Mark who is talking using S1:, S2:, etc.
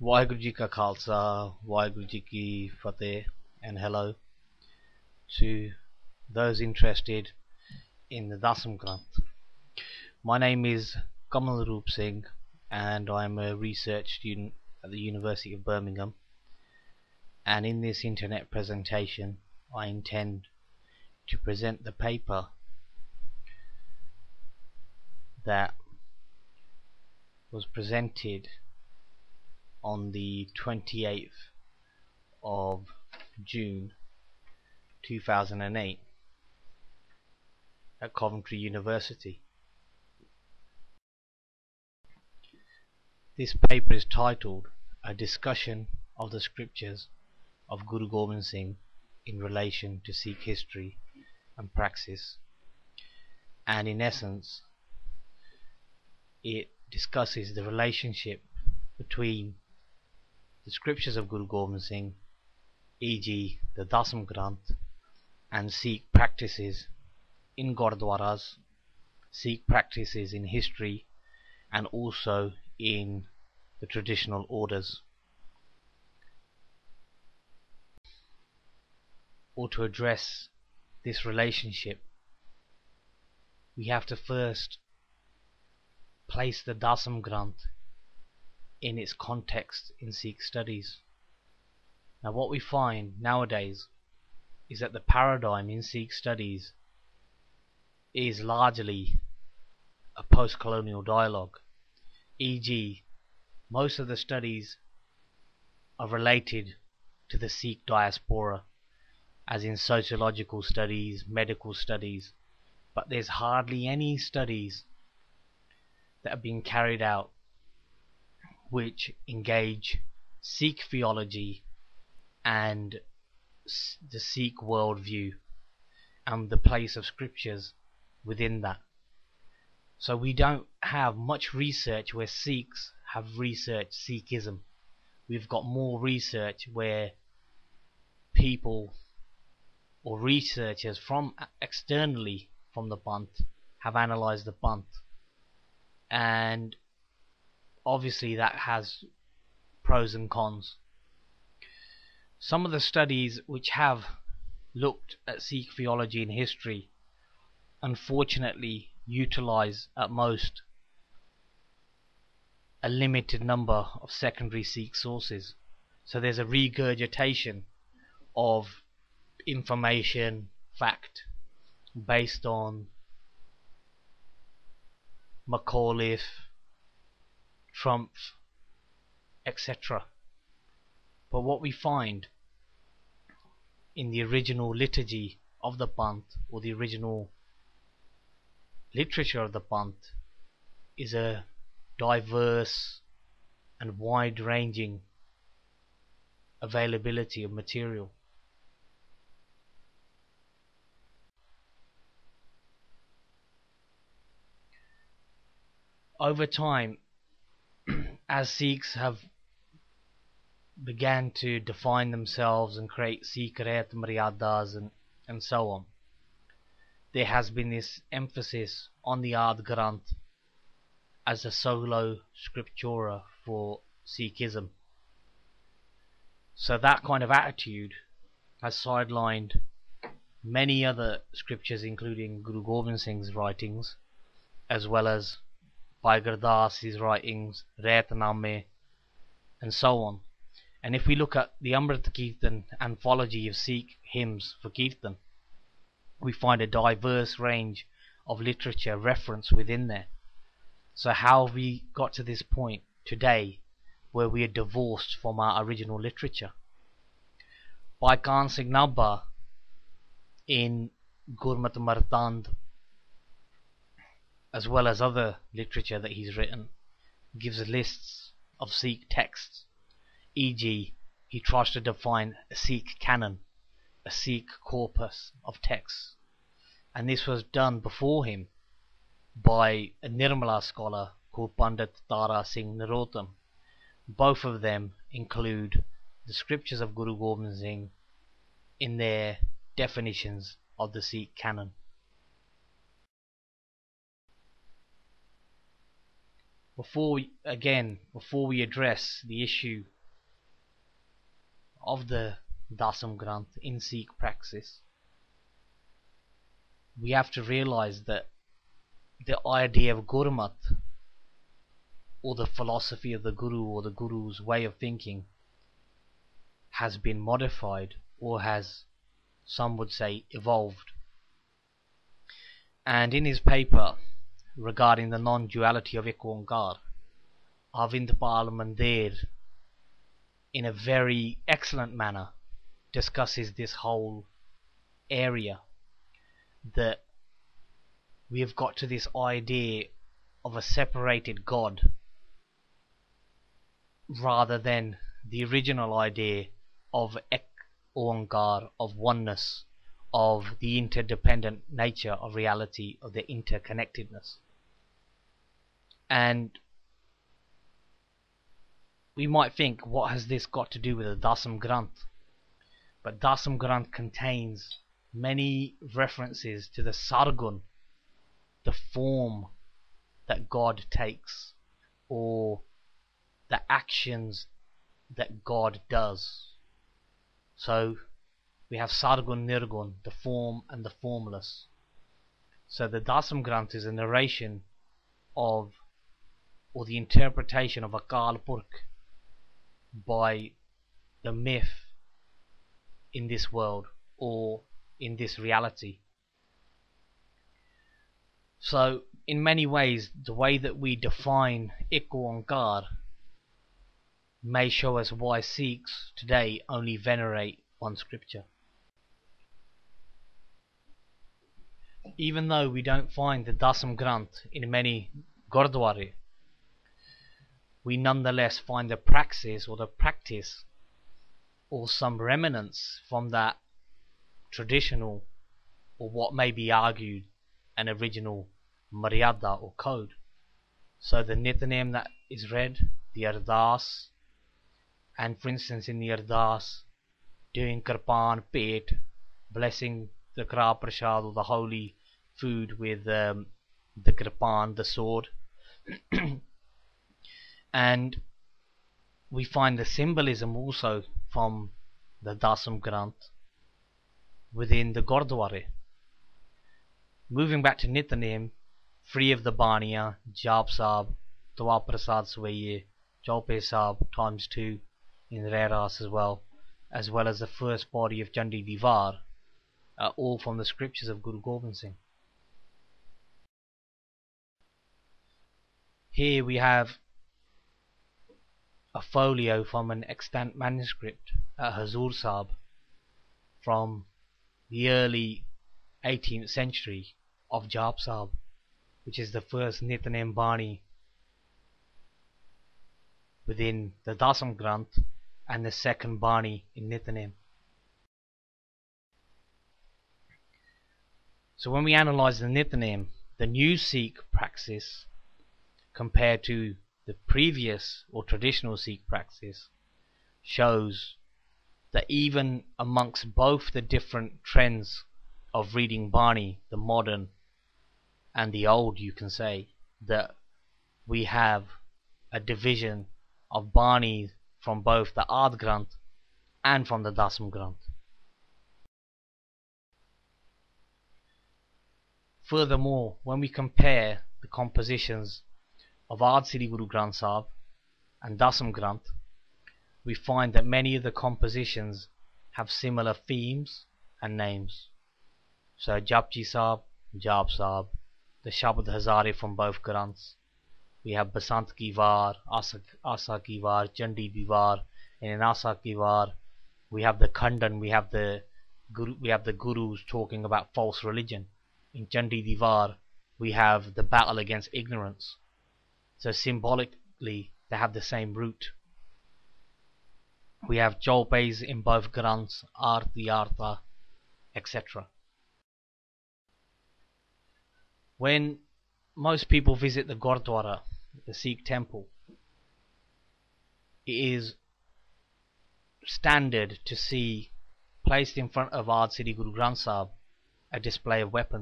S1: Waheguru Ji Ka Khalsa, Waheguru Ji Ki Fateh, and hello to those interested in the Dasam Granth. My name is Kamal Roop Singh and I'm a research student at the University of Birmingham, and in this internet presentation I intend to present the paper that was presented on the 28th of June 2008 at Coventry University. This paper is titled A Discussion of the Scriptures of Guru Gobind Singh in Relation to Sikh History and Praxis, and in essence it discusses the relationship between the scriptures of Guru Gobind Singh, e.g. the Dasam Granth, and Sikh practices in Gurdwaras, Sikh practices in history, and also in the traditional orders. Or to address this relationship, we have to first place the Dasam Granth in its context in Sikh studies. Now what we find nowadays is that the paradigm in Sikh studies is largely a post-colonial dialogue, e.g. most of the studies are related to the Sikh diaspora, as in sociological studies, medical studies, but there's hardly any studies that are being carried out which engage Sikh theology and the Sikh worldview and the place of scriptures within that. So we don't have much research where Sikhs have researched Sikhism. We've got more research where people or researchers from externally from the Panth have analysed the Panth, and obviously that has pros and cons. Some of the studies which have looked at Sikh theology and history unfortunately utilize at most a limited number of secondary Sikh sources. So there's a regurgitation of information, fact, based on Macauliffe, Trump, etc. But what we find in the original liturgy of the Panth, or the original literature of the Panth, is a diverse and wide-ranging availability of material. Over time, as Sikhs have began to define themselves and create Sikh Ret Maryadas and so on, there has been this emphasis on the Ard Granth as a solo scriptura for Sikhism. So that kind of attitude has sidelined many other scriptures, including Guru Gobind Singh's writings, as well as Bhai Gurdas's writings, Retname, and so on. And if we look at the Amrit Kirtan anthology of Sikh hymns for Kirtan, we find a diverse range of literature referenced within there. So how have we got to this point today where we are divorced from our original literature? Bhai Khan Singh Nabha in Gurmat Martand, as well as other literature that he's written, gives lists of Sikh texts, e.g. he tries to define a Sikh canon, a Sikh corpus of texts, and this was done before him by a Nirmala scholar called Pandit Tara Singh Narotam. Both of them include the scriptures of Guru Gobind Singh in their definitions of the Sikh canon. Before we address the issue of the Dasam Granth in Sikh praxis, we have to realize that the idea of Gurmat, or the philosophy of the Guru, or the Guru's way of thinking, has been modified, or has, some would say, evolved. And in his paper regarding the non-duality of Ik Onkar, Arvindpal Mandir, in a very excellent manner, discusses this whole area, that we have got to this idea of a separated God, rather than the original idea of Ek Onkar, of oneness, of the interdependent nature of reality, of the interconnectedness. And we might think, what has this got to do with the Dasam Granth? But Dasam Granth contains many references to the Sargun, the form that God takes, or the actions that God does. So we have Sargun Nirgun, the form and the formless. So the Dasam Granth is a narration of, or the interpretation of, Akal Purkh by the myth in this world, or in this reality. So in many ways, the way that we define Ik Onkar may show us why Sikhs today only venerate one scripture. Even though we don't find the Dasam Granth in many Gurdwara, we nonetheless find the praxis, or the practice, or some remnants from that traditional, or what may be argued an original Maryada or code. So the Nitnem that is read, the Ardas, and for instance in the Ardas, doing Kirpan, Pet, blessing the Kra Prashad, or the holy food, with the Kirpan, the sword. And we find the symbolism also from the Dasam Granth within the Gurdwara. Moving back to Nitnem, free of the Baniya, Jap Sahib, Dua Prasad Swaye, Jaupe Sahib times 2 in Reras as well as the first body of Chandi Divar, all from the scriptures of Guru Gobind Singh. Here we have a folio from an extant manuscript at Hazur Sahib from the early 18th century of Jap Sahib, which is the first Nitnem Bani within the Dasam Granth and the second Bani in Nitnem. So when we analyze the Nitnem, the new Sikh praxis compared to the previous or traditional Sikh praxis, shows that even amongst both the different trends of reading Bani, the modern and the old, you can say, that we have a division of Bani from both the Ard Granth and from the Dasam Granth. Furthermore, when we compare the compositions of Ard Sri Guru Granth Sahib and Dasam Granth, we find that many of the compositions have similar themes and names. So Japji Sahib, Jap Sahib, the Shabad Hazare from both Granths. We have Basant Ki Var, Asa Ki Var, Chandi Divar, and in Asa Ki Var we have the Khandan, we have the Gurus talking about false religion. In Chandi Divar we have the battle against ignorance. So symbolically they have the same root. We have Chaupais in both Granths, Arti, Artha, etc. When most people visit the Gurdwara, the Sikh temple, it is standard to see placed in front of Ard Sri Guru Granth Sahib a display of weapons.